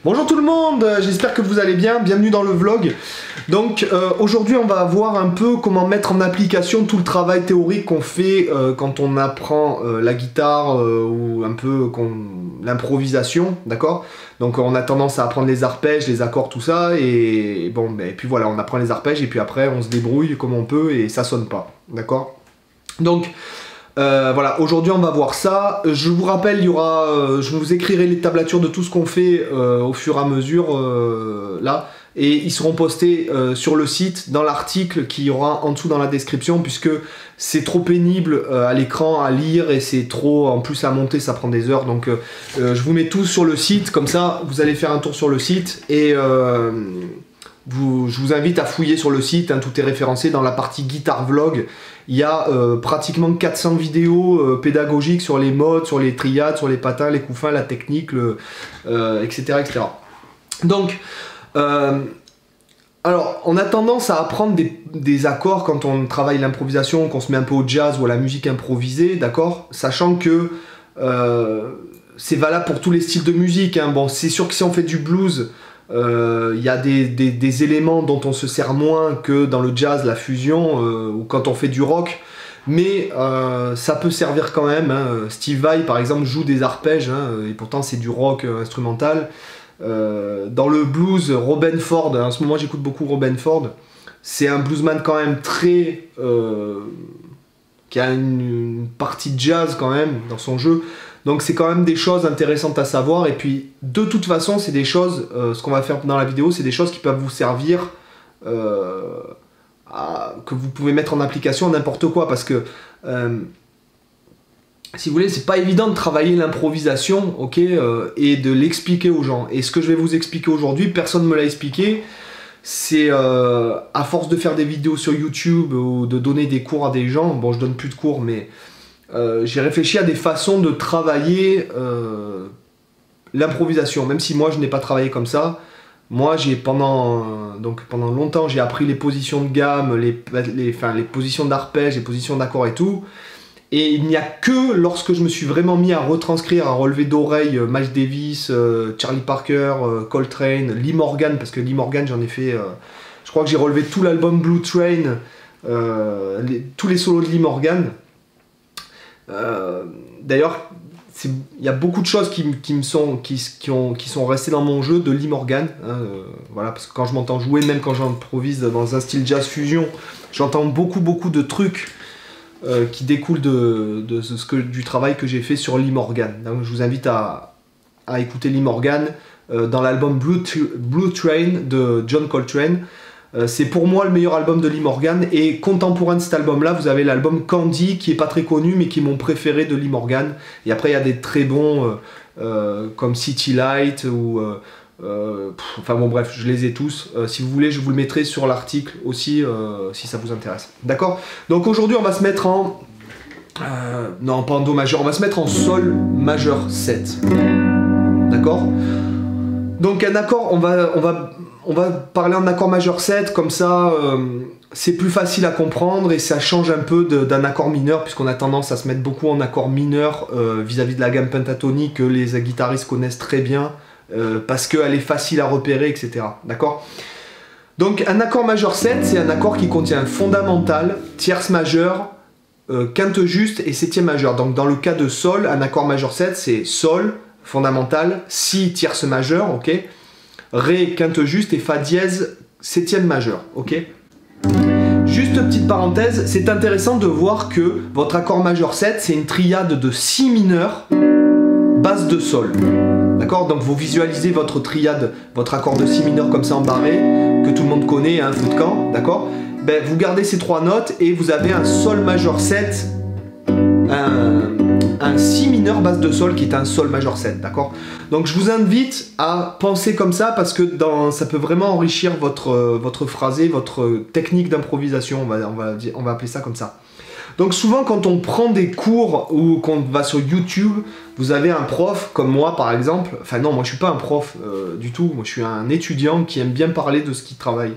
Bonjour tout le monde, j'espère que vous allez bien, bienvenue dans le vlog. Donc aujourd'hui on va voir un peu comment mettre en application tout le travail théorique qu'on fait quand on apprend la guitare ou un peu l'improvisation, d'accord? Donc on a tendance à apprendre les arpèges, les accords, tout ça, et bon, et puis voilà, on apprend les arpèges et puis après on se débrouille comme on peut et ça sonne pas, d'accord? Donc voilà, aujourd'hui on va voir ça. Je vous rappelle, il y aura, je vous écrirai les tablatures de tout ce qu'on fait au fur et à mesure là, et ils seront postés sur le site dans l'article qui y aura en dessous dans la description, puisque c'est trop pénible à l'écran à lire et c'est trop, en plus à monter ça prend des heures, donc je vous mets tout sur le site, comme ça vous allez faire un tour sur le site et je vous invite à fouiller sur le site, hein, tout est référencé dans la partie guitare vlog. Il y a pratiquement 400 vidéos pédagogiques sur les modes, sur les triades, sur les patins, les coups fins, la technique, etc., etc. Donc, alors, on a tendance à apprendre des accords quand on travaille l'improvisation, qu'on se met un peu au jazz ou à la musique improvisée, d'accord? Sachant que c'est valable pour tous les styles de musique, hein. Bon, c'est sûr que si on fait du blues, y a des éléments dont on se sert moins que dans le jazz, la fusion, ou quand on fait du rock, mais ça peut servir quand même, hein. Steve Vai par exemple joue des arpèges, hein, et pourtant c'est du rock instrumental. Dans le blues, Robben Ford, en ce moment j'écoute beaucoup Robben Ford, c'est un bluesman quand même très... qui a une partie jazz quand même dans son jeu. Donc c'est quand même des choses intéressantes à savoir, et puis de toute façon c'est des choses, ce qu'on va faire dans la vidéo, c'est des choses qui peuvent vous servir, que vous pouvez mettre en application n'importe quoi, parce que si vous voulez, c'est pas évident de travailler l'improvisation, ok, et de l'expliquer aux gens. Et ce que je vais vous expliquer aujourd'hui, personne ne me l'a expliqué, c'est à force de faire des vidéos sur YouTube ou de donner des cours à des gens, bon je donne plus de cours mais... j'ai réfléchi à des façons de travailler l'improvisation, même si moi je n'ai pas travaillé comme ça. Moi j'ai pendant longtemps j'ai appris les positions de gamme, les positions d'arpège, les positions d'accords et tout. Et il n'y a que lorsque je me suis vraiment mis à retranscrire, à relever d'oreille Miles Davis, Charlie Parker, Coltrane, Lee Morgan, parce que Lee Morgan j'en ai fait, je crois que j'ai relevé tout l'album Blue Train, tous les solos de Lee Morgan. D'ailleurs, il y a beaucoup de choses qui sont restées dans mon jeu de Lee Morgan, hein, voilà, parce que quand je m'entends jouer, même quand j'improvise dans un style jazz fusion, j'entends beaucoup de trucs qui découlent du travail que j'ai fait sur Lee Morgan. Donc je vous invite à écouter Lee Morgan dans l'album Blue Train de John Coltrane. C'est pour moi le meilleur album de Lee Morgan, et contemporain de cet album là vous avez l'album Candy qui est pas très connu mais qui est mon préféré de Lee Morgan, et après il y a des très bons comme City Light ou enfin bon bref, je les ai tous, si vous voulez je vous le mettrai sur l'article aussi si ça vous intéresse, d'accord? Donc aujourd'hui on va se mettre en non pas en Do majeur, on va se mettre en Sol majeur 7, d'accord? Donc un accord, on va parler en accord majeur 7, comme ça c'est plus facile à comprendre et ça change un peu d'un accord mineur, puisqu'on a tendance à se mettre beaucoup en accord mineur vis-à-vis de la gamme pentatonique que les guitaristes connaissent très bien, parce qu'elle est facile à repérer, etc. D'accord? Donc un accord majeur 7, c'est un accord qui contient fondamental, tierce majeure, quinte juste et septième majeure. Donc dans le cas de Sol, un accord majeur 7, c'est Sol, fondamental, Si tierce majeure, ok, Ré quinte juste et Fa dièse septième majeure, ok. Juste petite parenthèse, c'est intéressant de voir que votre accord majeur 7, c'est une triade de Si mineur, basse de Sol. D'accord? Donc vous visualisez votre triade, votre accord de Si mineur comme ça en barré, que tout le monde connaît, un feu de camp, d'accord? Ben, vous gardez ces trois notes et vous avez un Sol majeur 7, un Si mineur basse de Sol qui est un Sol majeur 7, d'accord? Donc je vous invite à penser comme ça, parce que ça peut vraiment enrichir votre phrasé, votre technique d'improvisation, on va appeler ça comme ça. Donc souvent quand on prend des cours ou qu'on va sur YouTube, vous avez un prof comme moi par exemple, enfin non, moi je suis pas un prof du tout, moi je suis un étudiant qui aime bien parler de ce qu'il travaille.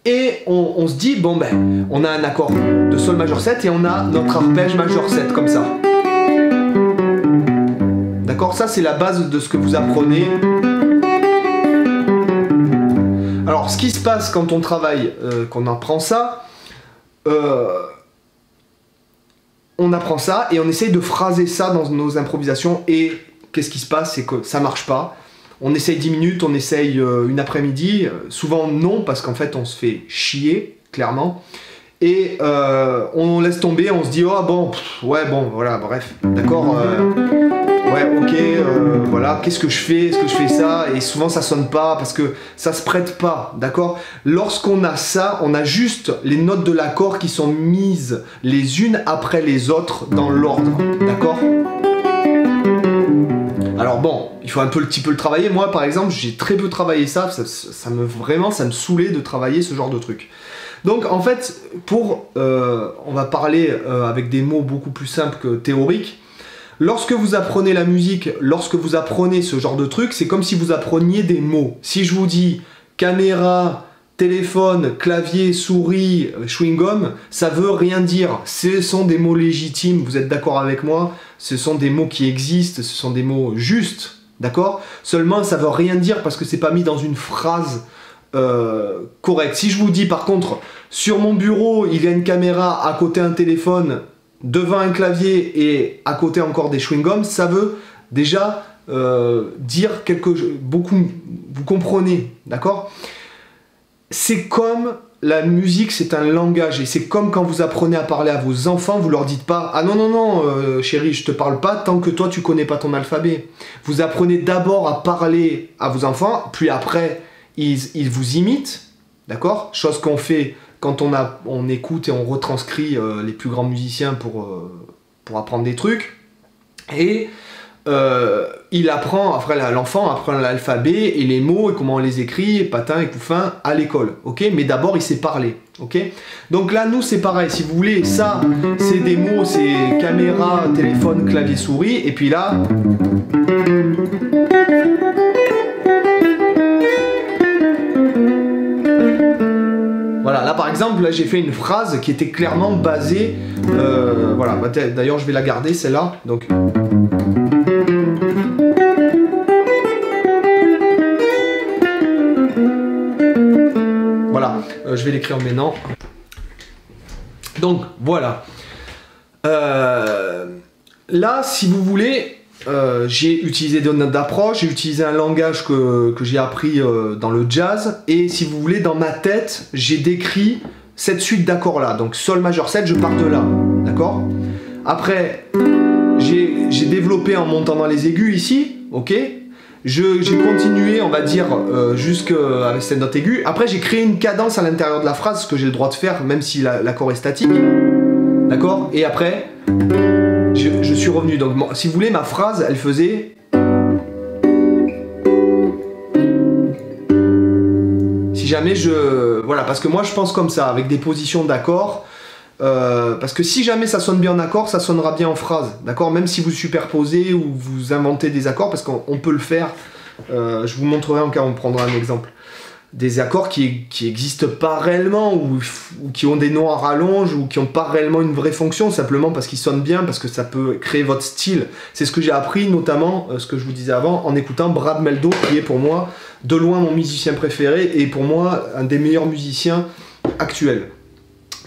Et on se dit, bon ben, on a un accord de Sol majeur 7 et on a notre arpège majeur 7 comme ça. D'accord? Ça, c'est la base de ce que vous apprenez. Alors, ce qui se passe quand on travaille, qu'on apprend ça, on apprend ça et on essaye de phraser ça dans nos improvisations. Et qu'est-ce qui se passe? C'est que ça marche pas. On essaye 10 minutes, on essaye une après-midi. Souvent non, parce qu'en fait, on se fait chier, clairement. Et on laisse tomber, on se dit, oh bon, ouais, bon, voilà, bref, d'accord, ouais, ok, voilà, qu'est-ce que je fais? Est-ce que je fais ça? Et souvent ça sonne pas parce que ça se prête pas, d'accord? Lorsqu'on a ça, on a juste les notes de l'accord qui sont mises les unes après les autres dans l'ordre, d'accord? Alors bon, il faut un petit peu le travailler. Moi, par exemple, j'ai très peu travaillé ça, vraiment, ça me saoulait de travailler ce genre de truc. Donc en fait, on va parler avec des mots beaucoup plus simples que théoriques. Lorsque vous apprenez la musique, lorsque vous apprenez ce genre de truc, c'est comme si vous appreniez des mots. Si je vous dis caméra, téléphone, clavier, souris, chewing-gum, ça veut rien dire. Ce sont des mots légitimes, vous êtes d'accord avec moi? Ce sont des mots qui existent, ce sont des mots justes, d'accord? Seulement, ça veut rien dire parce que c'est pas mis dans une phrase correct. Si je vous dis par contre, sur mon bureau il y a une caméra, à côté un téléphone, devant un clavier et à côté encore des chewing-gums, ça veut déjà dire beaucoup, vous comprenez, d'accord? C'est comme la musique, c'est un langage, et c'est comme quand vous apprenez à parler à vos enfants, vous leur dites pas, ah non non non chérie, je te parle pas tant que toi tu connais pas ton alphabet. Vous apprenez d'abord à parler à vos enfants, puis après ils vous imitent, d'accord? Chose qu'on fait quand on écoute et on retranscrit les plus grands musiciens pour apprendre des trucs. Et l'enfant apprend l'alphabet et les mots et comment on les écrit, et patin et couffin à l'école, ok? Mais d'abord il sait parler, ok? Donc là nous c'est pareil, si vous voulez, ça c'est des mots, c'est caméra, téléphone, clavier, souris, et puis là... Voilà, là par exemple, là j'ai fait une phrase qui était clairement basée, voilà, d'ailleurs je vais la garder celle-là, donc... Voilà, je vais l'écrire maintenant. Donc voilà. Là, si vous voulez, j'ai utilisé des notes d'approche, j'ai utilisé un langage que j'ai appris dans le jazz, et si vous voulez, dans ma tête, j'ai décrit cette suite d'accords là. Donc Sol majeur 7, je pars de là, d'accord? Après, j'ai développé en montant dans les aigus ici, ok? J'ai continué, on va dire, avec cette note aiguë. Après, j'ai créé une cadence à l'intérieur de la phrase, ce que j'ai le droit de faire, même si l'accord est statique, d'accord? Et après... Je suis revenu, donc si vous voulez, ma phrase, elle faisait... Si jamais voilà, parce que moi je pense comme ça, avec des positions d'accord, parce que si jamais ça sonne bien en accord, ça sonnera bien en phrase, d'accord? Même si vous superposez ou vous inventez des accords, parce qu'on peut le faire, je vous montrerai en cas où on prendra un exemple. Des accords qui n'existent pas réellement, ou qui ont des noms à rallonge, ou qui n'ont pas réellement une vraie fonction, simplement parce qu'ils sonnent bien, parce que ça peut créer votre style. C'est ce que j'ai appris, notamment, ce que je vous disais avant, en écoutant Brad Mehldau, qui est pour moi, de loin mon musicien préféré, et pour moi, un des meilleurs musiciens actuels.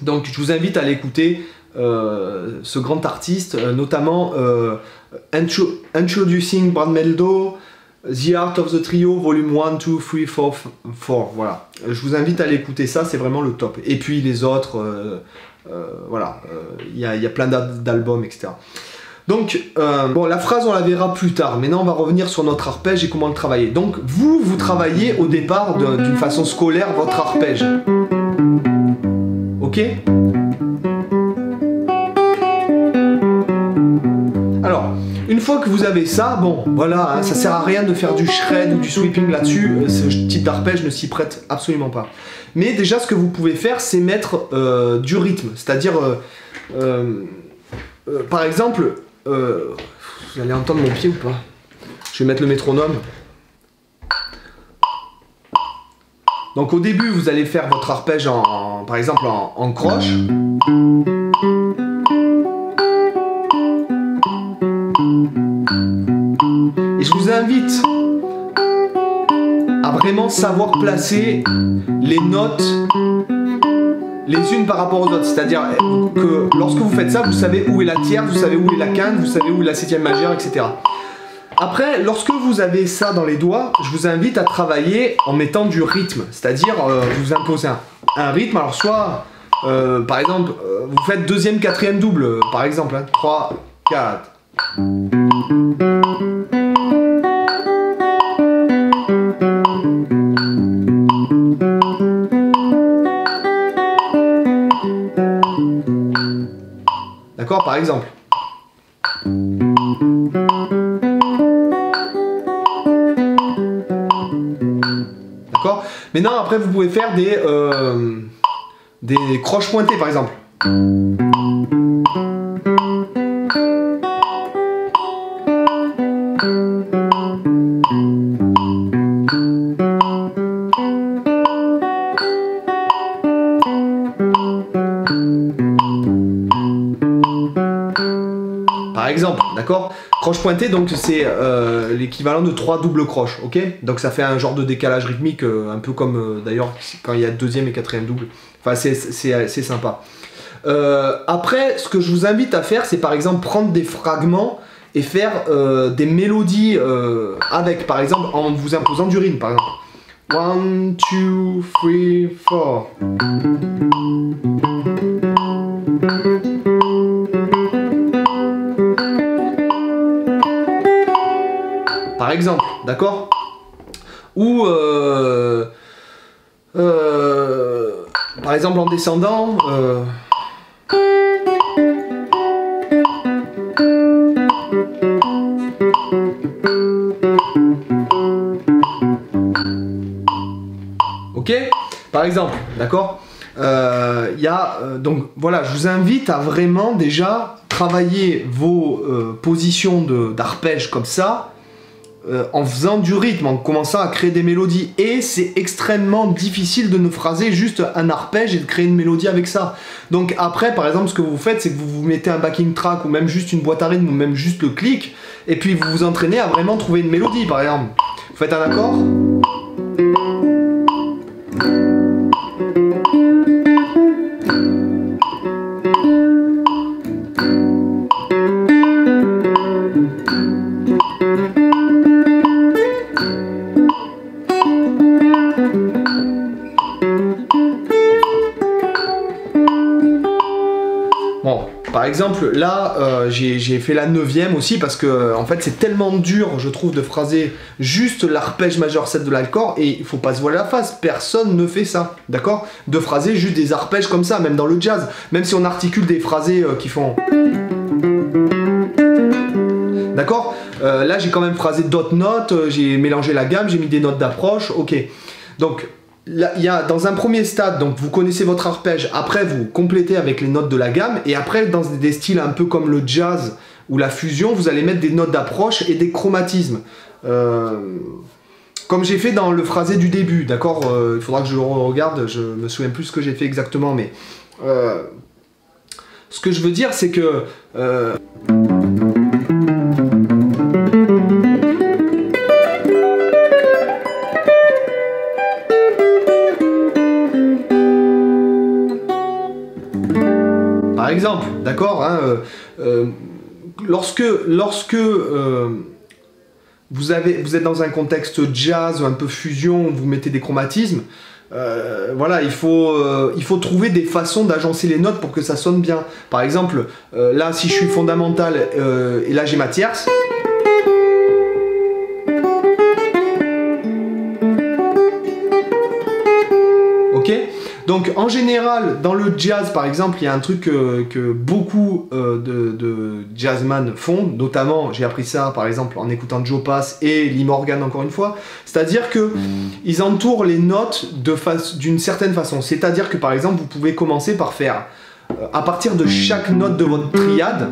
Donc je vous invite à l'écouter, ce grand artiste, notamment Introducing Brad Mehldau, The Art of the Trio, volume 1, 2, 3, 4, voilà. Je vous invite à l'écouter, ça, c'est vraiment le top. Et puis les autres, voilà, il y a plein d'albums, etc. Donc, bon, la phrase, on la verra plus tard. Maintenant, on va revenir sur notre arpège et comment le travailler. Donc, vous travaillez au départ d'une façon scolaire votre arpège. Ok ? Alors, une fois que vous avez ça, bon, voilà, hein, ça sert à rien de faire du shred ou du sweeping là-dessus, ce type d'arpège ne s'y prête absolument pas. Mais déjà, ce que vous pouvez faire, c'est mettre du rythme, c'est-à-dire, par exemple, vous allez entendre mon pied ou pas? Je vais mettre le métronome. Donc au début, vous allez faire votre arpège par exemple en croche. je vous invite à vraiment savoir placer les notes les unes par rapport aux autres. C'est-à-dire que lorsque vous faites ça, vous savez où est la tierce, vous savez où est la quinte, vous savez où est la septième majeure, etc. Après, lorsque vous avez ça dans les doigts, je vous invite à travailler en mettant du rythme. C'est-à-dire, vous imposez un rythme. Alors soit, par exemple, vous faites deuxième, quatrième double, par exemple. Hein, 3, 4... D'accord, par exemple. D'accord. Maintenant, après, vous pouvez faire des croches pointées, par exemple. Par exemple, d'accord? Croche pointée, donc c'est l'équivalent de 3 doubles croches, ok? Donc ça fait un genre de décalage rythmique, un peu comme d'ailleurs quand il y a deuxième et quatrième double. Enfin, c'est sympa. Après, ce que je vous invite à faire, c'est par exemple prendre des fragments et faire des mélodies avec, par exemple, en vous imposant du rythme, par exemple. 1, 2, 3, 4. Par exemple, d'accord? Ou par exemple en descendant, ok? Par exemple, d'accord? Donc voilà, je vous invite à vraiment déjà travailler vos positions d'arpège comme ça. En faisant du rythme, en commençant à créer des mélodies. Et c'est extrêmement difficile de ne phraser juste un arpège et de créer une mélodie avec ça. Donc après, par exemple, ce que vous faites, c'est que vous vous mettez un backing track ou même juste une boîte à rythme ou même juste le clic, et puis vous vous entraînez à vraiment trouver une mélodie, par exemple. Vous faites un accord. Bon, par exemple, là, j'ai fait la 9e aussi parce que, en fait, c'est tellement dur, je trouve, de phraser juste l'arpège majeur 7 de l'accord et il faut pas se voiler la face, personne ne fait ça, d'accord? De phraser juste des arpèges comme ça, même dans le jazz, même si on articule des phrasés qui font... D'accord? Là, j'ai quand même phrasé d'autres notes, j'ai mélangé la gamme, j'ai mis des notes d'approche, ok. Donc... Là, il y a dans un premier stade, donc vous connaissez votre arpège, après vous complétez avec les notes de la gamme, et après dans des styles un peu comme le jazz ou la fusion, vous allez mettre des notes d'approche et des chromatismes. Comme j'ai fait dans le phrasé du début, d'accord? Il faudra que je le regarde, je me souviens plus ce que j'ai fait exactement, mais ce que je veux dire, c'est que... Par exemple, d'accord, hein, lorsque vous êtes dans un contexte jazz ou un peu fusion, vous mettez des chromatismes, voilà, il faut trouver des façons d'agencer les notes pour que ça sonne bien. Par exemple, là, si je suis fondamental et là j'ai ma tierce, ok? Donc en général, dans le jazz par exemple, il y a un truc que beaucoup de jazzman font, notamment j'ai appris ça par exemple en écoutant Joe Pass et Lee Morgan encore une fois, c'est-à-dire que ils entourent les notes d'une certaine façon, c'est-à-dire que par exemple vous pouvez commencer par faire, à partir de chaque note de votre triade,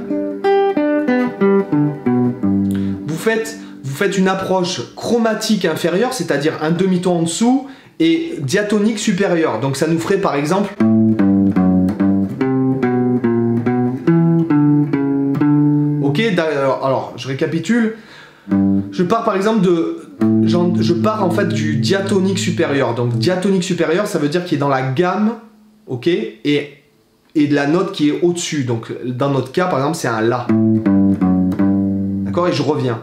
vous faites une approche chromatique inférieure, c'est-à-dire un demi-ton en dessous, et diatonique supérieure. Donc ça nous ferait par exemple... Ok, alors je récapitule. je pars par exemple je pars en fait du diatonique supérieur. Donc diatonique supérieur, ça veut dire qu'il est dans la gamme, ok, et de la note qui est au-dessus. Donc dans notre cas, par exemple, c'est un La. D'accord, et je reviens.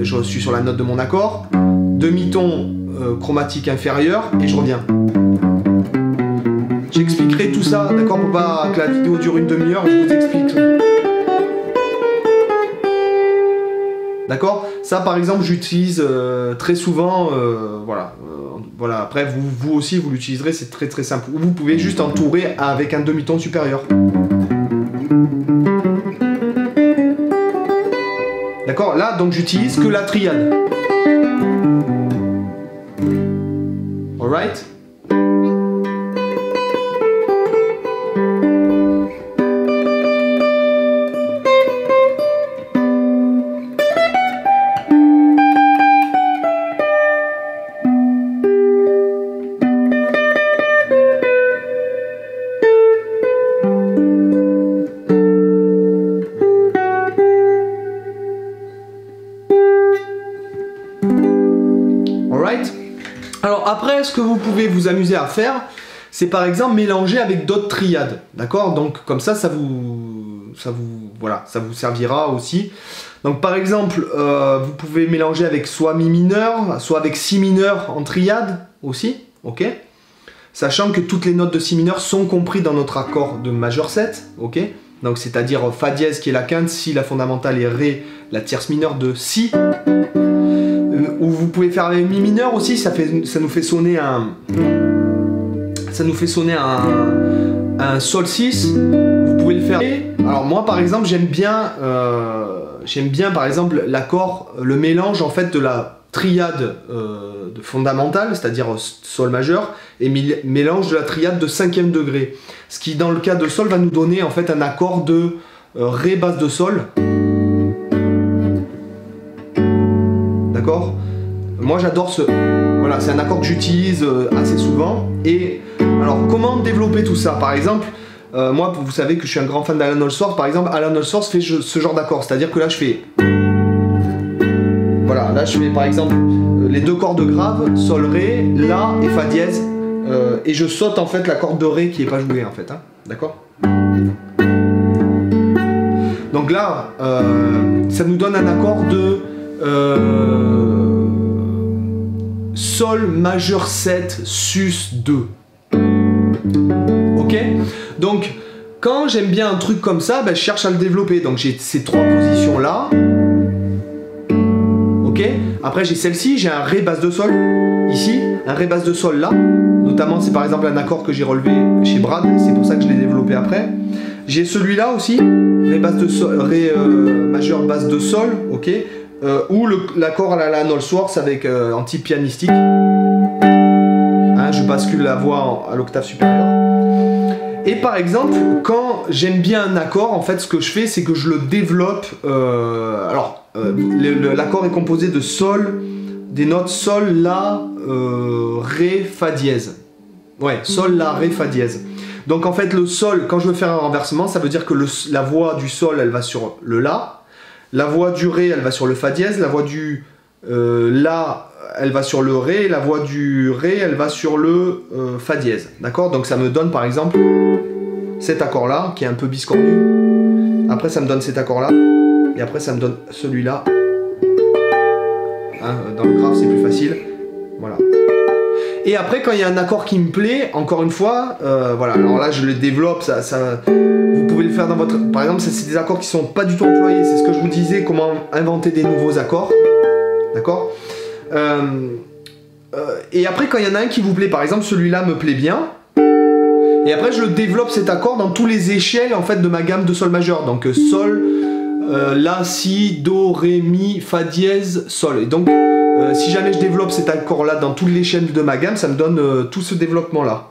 Je suis sur la note de mon accord, demi-ton chromatique inférieur, et je reviens. J'expliquerai tout ça, d'accord, pour pas que la vidéo dure une demi-heure, je vous explique. D'accord? Ça, par exemple, j'utilise très souvent, voilà. Voilà. Après, vous aussi, vous l'utiliserez, c'est très très simple. Ou vous pouvez juste entourer avec un demi-ton supérieur. D'accord? Là, donc, j'utilise que la triade. Alright? Alors après, ce que vous pouvez vous amuser à faire, c'est par exemple mélanger avec d'autres triades, d'accord? Donc comme ça vous servira aussi. Donc par exemple, vous pouvez mélanger avec soit mi mineur, soit avec si mineur en triade aussi, ok? Sachant que toutes les notes de si mineur sont comprises dans notre accord de majeur 7, ok? Donc c'est-à-dire Fa dièse qui est la quinte, Si la fondamentale et Ré la tierce mineure de Si. Ou vous pouvez faire avec mi mineur aussi, ça nous fait sonner un Sol 6. Vous pouvez le faire. Alors moi par exemple j'aime bien par exemple l'accord, le mélange en fait de la triade de fondamentale, c'est-à-dire Sol majeur, et mélange de la triade de 5e degré. Ce qui dans le cas de Sol va nous donner en fait un accord de Ré basse de Sol. D'accord? Moi j'adore voilà, c'est un accord que j'utilise assez souvent. Et alors comment développer tout ça? Par exemple, moi vous savez que je suis un grand fan d'Alan Allsworth. Par exemple, Alan Allsworth fait ce genre d'accord, c'est-à-dire que là je fais, voilà, là je fais par exemple les deux cordes graves, Sol Ré, La et Fa dièse, et je saute en fait la corde de Ré qui est pas jouée en fait, hein, d'accord? Donc là, ça nous donne un accord de Sol majeur 7 sus 2. Ok? Donc quand j'aime bien un truc comme ça, ben, je cherche à le développer. Donc j'ai ces trois positions là. Ok? Après j'ai celle-ci, j'ai un Ré basse de Sol ici, un Ré basse de Sol là. Notamment c'est par exemple un accord que j'ai relevé chez Brad, c'est pour ça que je l'ai développé après. J'ai celui-là aussi, Ré basse de Sol, Ré majeur basse de Sol, ok? Ou l'accord à la Alan Allsworth avec en type pianistique. Hein, je bascule la voix à l'octave supérieure. Et par exemple, quand j'aime bien un accord, en fait, ce que je fais, c'est que je le développe. L'accord est composé de Sol, des notes Sol, La, Ré, Fa dièse. Ouais, Sol, La, Ré, Fa dièse. Donc en fait, le Sol, quand je veux faire un renversement, ça veut dire que la voix du Sol, elle va sur le La. La voix du Ré, elle va sur le Fa dièse, la voix du La, elle va sur le Ré, la voix du Ré, elle va sur le Fa dièse. D'accord? Donc ça me donne par exemple cet accord-là, qui est un peu biscornu. Après ça me donne cet accord-là, et après ça me donne celui-là. Hein, dans le grave c'est plus facile. Voilà. Et après quand il y a un accord qui me plaît, encore une fois, voilà, alors là je le développe, vous pouvez le faire dans votre... Par exemple, c'est des accords qui sont pas du tout employés, c'est ce que je vous disais, comment inventer des nouveaux accords. D'accord? Et après quand il y en a un qui vous plaît, par exemple celui-là me plaît bien, et après je le développe cet accord dans tous les échelles en fait de ma gamme de Sol majeur. Donc Sol, La, Si, Do, Ré, Mi, Fa dièse, Sol. Et donc si jamais je développe cet accord-là dans toutes les chaînes de ma gamme, ça me donne tout ce développement-là.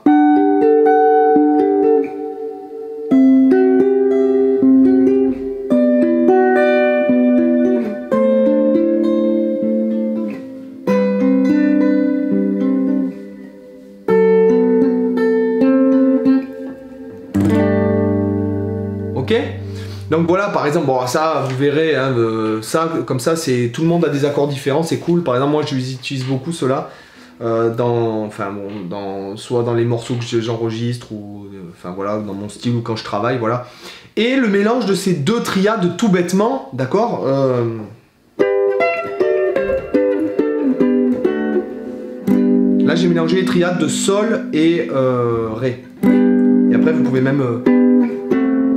Ok? Donc voilà, par exemple, bon ça vous verrez, hein, ça comme ça c'est tout le monde a des accords différents, c'est cool. Par exemple moi j'utilise beaucoup cela soit dans les morceaux que j'enregistre ou enfin voilà dans mon style ou quand je travaille, voilà. Et le mélange de ces deux triades tout bêtement, d'accord. Là j'ai mélangé les triades de Sol et Ré. Et après vous pouvez même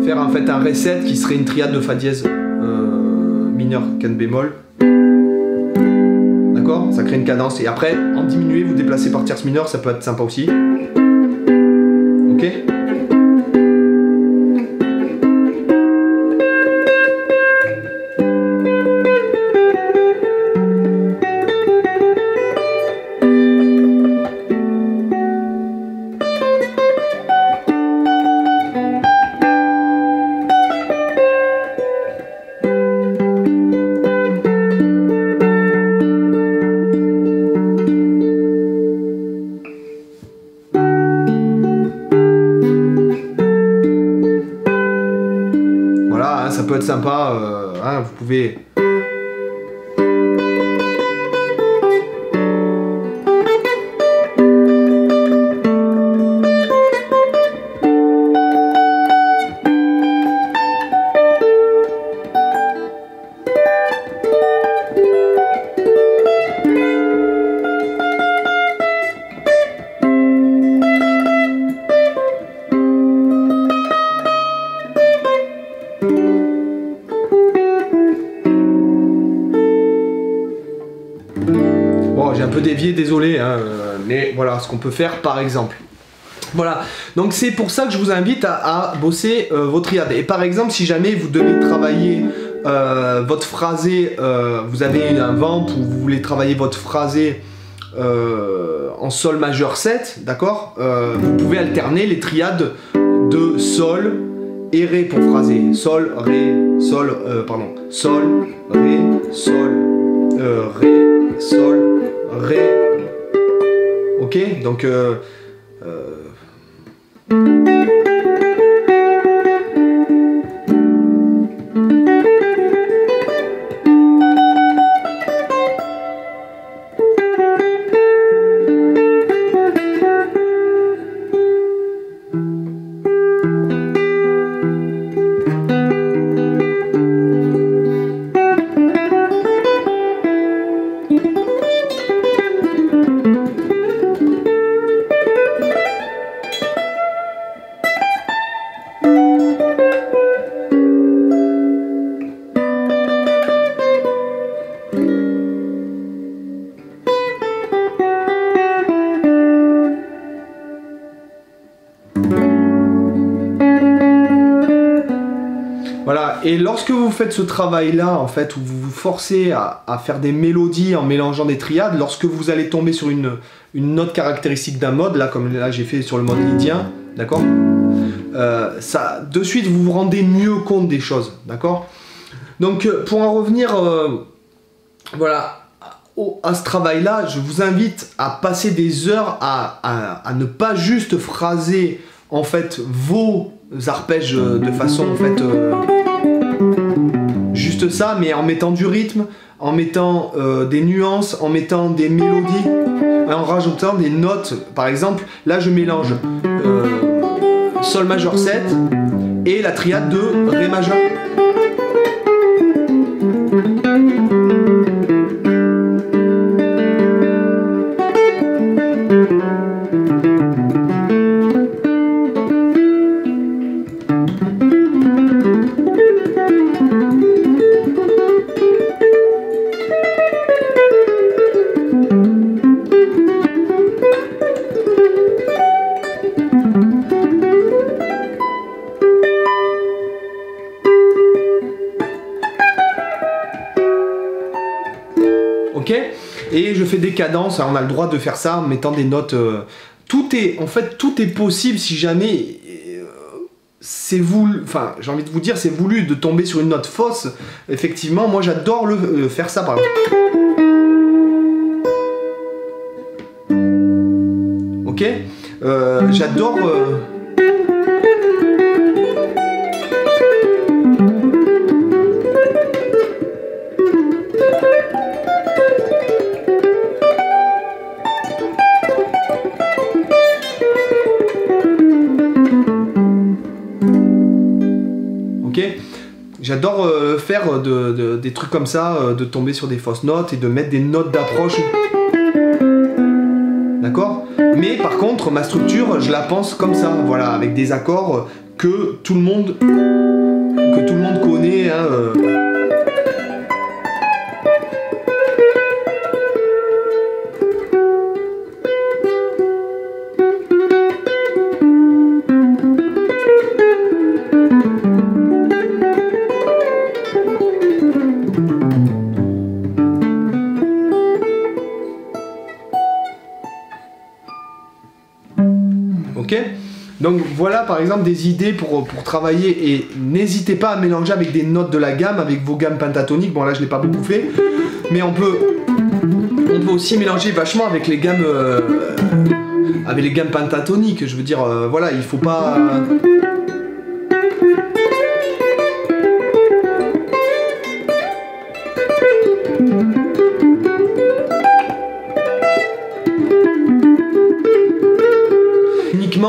faire en fait un Ré 7 qui serait une triade de Fa dièse mineur, can bémol. D'accord? Ça crée une cadence. Et après, en diminué, vous déplacez par tierce mineure, ça peut être sympa aussi. Ok? Ça peut être sympa, hein, vous pouvez... Bon, j'ai un peu dévié, désolé, hein, mais voilà ce qu'on peut faire par exemple. Voilà, donc c'est pour ça que je vous invite à bosser vos triades. Et par exemple, si jamais vous devez travailler votre phrasé, vous avez un vamp ou vous voulez travailler votre phrasé en Sol majeur 7, d'accord, vous pouvez alterner les triades de Sol et Ré pour phraser. Sol, Ré, Sol, Sol, Ré, Sol, Ré, Sol, Ré. Ok, donc voilà, et lorsque vous faites ce travail-là, en fait, où vous vous forcez à faire des mélodies en mélangeant des triades, lorsque vous allez tomber sur une note caractéristique d'un mode, là, comme là j'ai fait sur le mode lydien, d'accord, ça, de suite, vous vous rendez mieux compte des choses, d'accord. Donc, pour en revenir, voilà, à ce travail-là, je vous invite à passer des heures à ne pas juste phraser, en fait, vos arpèges de façon, en fait, juste ça, mais en mettant du rythme, en mettant des nuances, en mettant des mélodies, en rajoutant des notes. Par exemple, là je mélange Sol majeur 7 et la triade de Ré majeur. Ok, et je fais des cadences, on a le droit de faire ça en mettant des notes. Tout est, en fait, tout est possible si jamais c'est voulu. Enfin, j'ai envie de vous dire, c'est voulu de tomber sur une note fausse. Effectivement, moi j'adore faire ça par exemple. Ok, j'adore. ok? J'adore faire des trucs comme ça, de tomber sur des fausses notes et de mettre des notes d'approche. D'accord? Mais par contre, ma structure, je la pense comme ça, voilà, avec des accords que tout le monde connaît. Hein, Ok? Donc voilà par exemple des idées pour travailler, et n'hésitez pas à mélanger avec des notes de la gamme, avec vos gammes pentatoniques. Bon là je l'ai pas beaucoup fait, mais on peut aussi mélanger vachement avec les gammes pentatoniques. Je veux dire, voilà, il faut pas...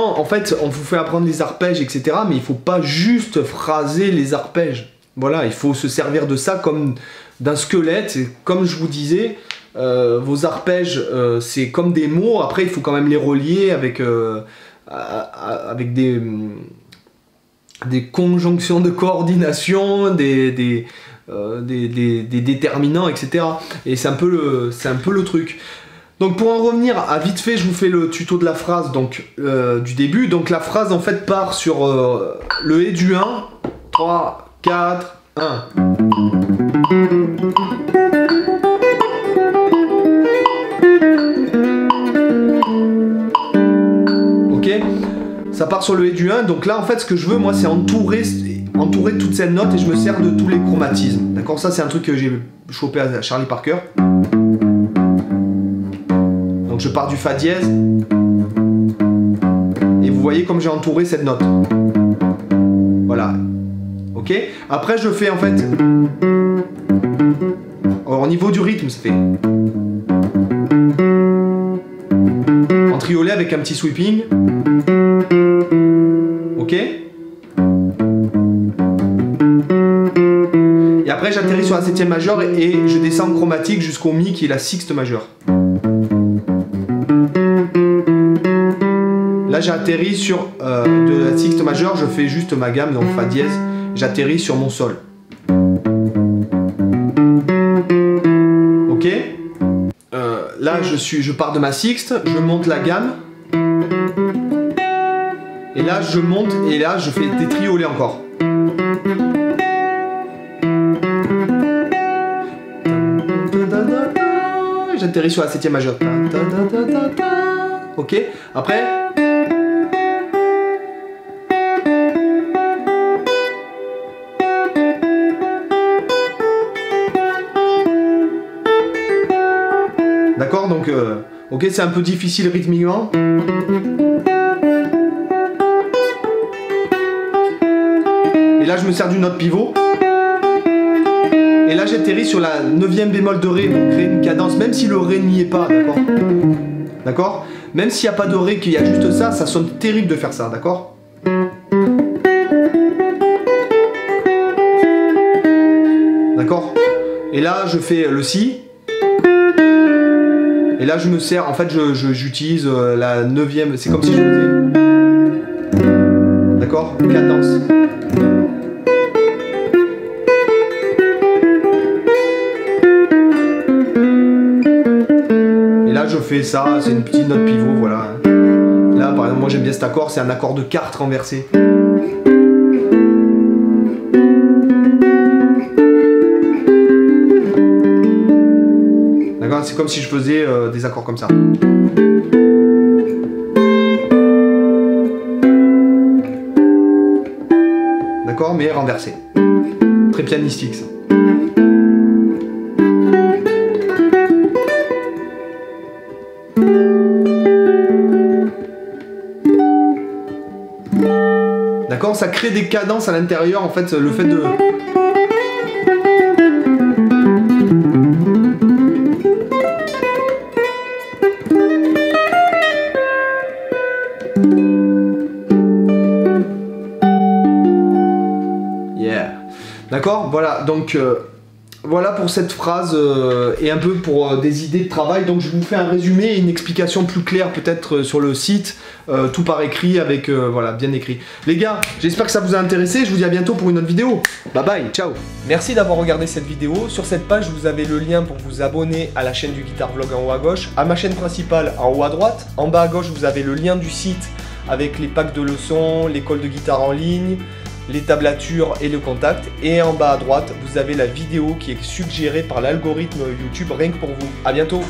En fait, on vous fait apprendre les arpèges, etc. Mais il faut pas juste phraser les arpèges. Voilà, il faut se servir de ça comme d'un squelette. Et comme je vous disais, vos arpèges, c'est comme des mots. Après, il faut quand même les relier avec des conjonctions de coordination, des déterminants, etc. Et c'est un peu le truc. Donc pour en revenir à vite fait, je vous fais le tuto de la phrase donc, du début. Donc la phrase en fait part sur le et du 1, 3, 4, 1. Ok? Ça part sur le et du 1, donc là en fait ce que je veux moi c'est entourer toutes ces notes et je me sers de tous les chromatismes. D'accord? Ça c'est un truc que j'ai chopé à Charlie Parker. Donc je pars du Fa dièse, et vous voyez comme j'ai entouré cette note. Voilà. Ok? Après je fais en fait... Alors, au niveau du rythme, ça fait... En triolet avec un petit sweeping. Ok? Et après j'atterris sur la septième majeure et je descends chromatique jusqu'au Mi qui est la sixte majeure. Là j'ai atterri sur de la sixte majeure, je fais juste ma gamme, donc Fa dièse, j'atterris sur mon Sol. Ok? Là je pars de ma sixte, je monte la gamme. Et là je monte, et là je fais des triolets encore. J'atterris sur la septième majeure. Ok? Après... D'accord, donc ok, c'est un peu difficile rythmiquement. Et là je me sers d'une note pivot. Et là j'atterris sur la 9e bémol de Ré pour créer une cadence, même si le Ré n'y est pas, d'accord? D'accord? Même s'il n'y a pas de Ré, qu'il y a juste ça, ça sonne terrible de faire ça, d'accord? D'accord? Et là je fais le Si. Et là je me sers, en fait j'utilise la 9e, c'est comme si je faisais... D'accord? Cadence. Et là je fais ça, c'est une petite note pivot, voilà. Là par exemple moi j'aime bien cet accord, c'est un accord de quarte renversé. C'est comme si je faisais des accords comme ça. D'accord, mais renversé. Très pianistique ça. D'accord, ça crée des cadences à l'intérieur en fait, le fait de... Yeah. D'accord? Voilà, donc voilà pour cette phrase et un peu pour des idées de travail. Donc je vous fais un résumé et une explication plus claire peut-être sur le site, tout par écrit avec, voilà, bien écrit. Les gars, j'espère que ça vous a intéressé, je vous dis à bientôt pour une autre vidéo. Bye bye, ciao. Merci d'avoir regardé cette vidéo. Sur cette page, vous avez le lien pour vous abonner à la chaîne du Guitar Vlog en haut à gauche, à ma chaîne principale en haut à droite. En bas à gauche, vous avez le lien du site avec les packs de leçons, l'école de guitare en ligne, les tablatures et le contact. Et en bas à droite, vous avez la vidéo qui est suggérée par l'algorithme YouTube rien que pour vous. À bientôt.